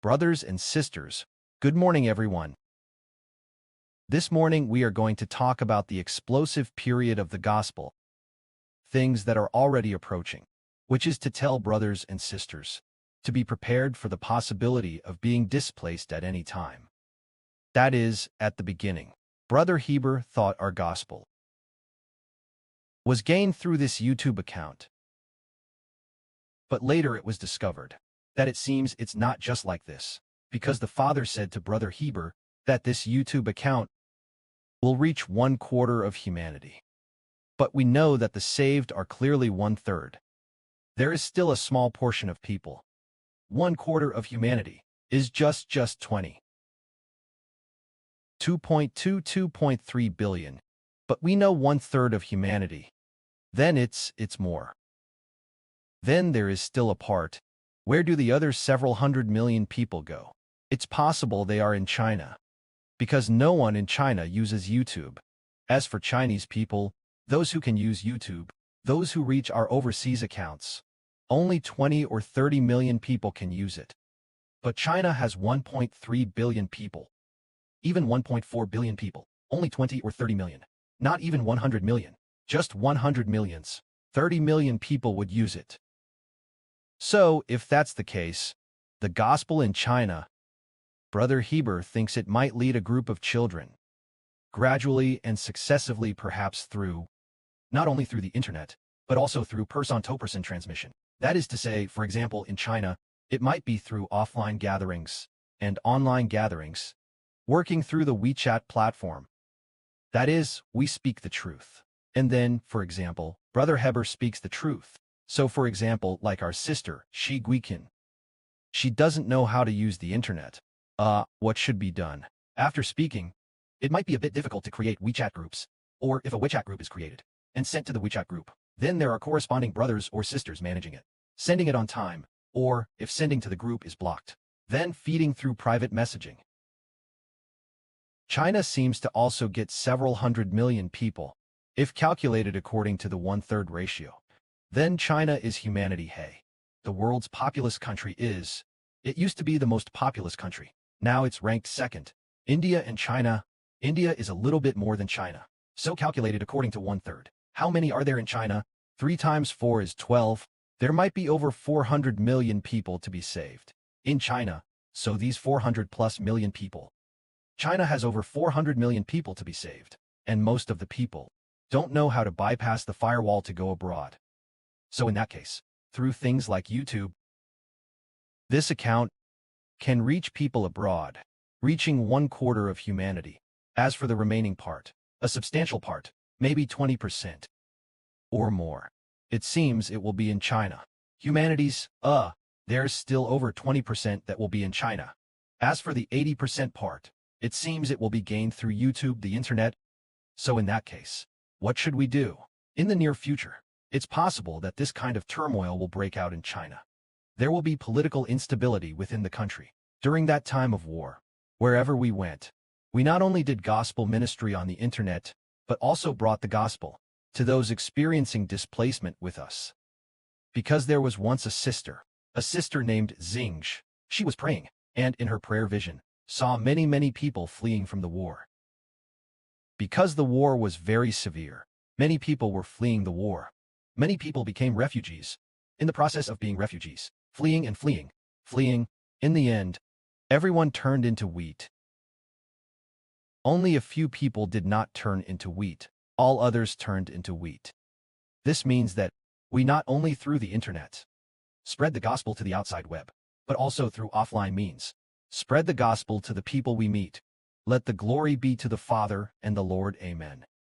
Brothers and sisters, good morning everyone. This morning we are going to talk about the explosive period of the gospel, things that are already approaching, which is to tell brothers and sisters to be prepared for the possibility of being displaced at any time. That is, at the beginning, Brother Heber thought our gospel was gained through this YouTube account. But later it was discovered that it seems it's not just like this, because the Father said to Brother Heber that this YouTube account will reach 1/4 of humanity. But we know that the saved are clearly 1/3. There is still a small portion of people. 1/4 of humanity is just 20. 2.3 billion. But we know 1/3 of humanity. Then it's more. Then there is still a part. Where do the other several hundred million people go? It's possible they are in China, because no one in China uses YouTube. As for Chinese people, those who can use YouTube, those who reach our overseas accounts, only 20 or 30 million people can use it. But China has 1.3 billion people. Even 1.4 billion people, only 20 or 30 million. Not even 100 million, just 100 millions. 30 million people would use it. So, if that's the case, the gospel in China, Brother Heber thinks it might lead a group of children, gradually and successively perhaps through, not only through the internet, but also through person-to-person transmission. That is to say, for example, in China, it might be through offline gatherings and online gatherings, working through the WeChat platform. That is, we speak the truth. And then, for example, Brother Heber speaks the truth. So for example, like our sister, Shi Guiqin. She doesn't know how to use the internet. What should be done? After speaking, it might be a bit difficult to create WeChat groups, or if a WeChat group is created and sent to the WeChat group, then there are corresponding brothers or sisters managing it, sending it on time, or if sending to the group is blocked, then feeding through private messaging. China seems to also get several hundred million people, if calculated according to the 1/3 ratio. Then China is humanity. Hey, the world's populous country is. It used to be the most populous country. Now it's ranked second. India and China. India is a little bit more than China. So calculated according to 1/3. How many are there in China? 3 times 4 is 12. There might be over 400 million people to be saved in China. So these 400+ million people. China has over 400 million people to be saved. And most of the people don't know how to bypass the firewall to go abroad. So in that case, through things like YouTube, this account can reach people abroad, reaching 1/4 of humanity. As for the remaining part, a substantial part, maybe 20% or more, it seems it will be in China. Humanity's, there's still over 20% that will be in China. As for the 80% part, it seems it will be gained through YouTube, the internet. So in that case, what should we do? In the near future, it's possible that this kind of turmoil will break out in China. There will be political instability within the country. During that time of war, wherever we went, we not only did gospel ministry on the internet, but also brought the gospel to those experiencing displacement with us. Because there was once a sister named Xingzhi. She was praying, and in her prayer vision, saw many people fleeing from the war. Because the war was very severe, many people were fleeing the war. Many people became refugees. In the process of being refugees, fleeing and fleeing, in the end, everyone turned into wheat. Only a few people did not turn into wheat. All others turned into wheat. This means that we not only through the internet spread the gospel to the outside web, but also through offline means spread the gospel to the people we meet. Let the glory be to the Father and the Lord. Amen.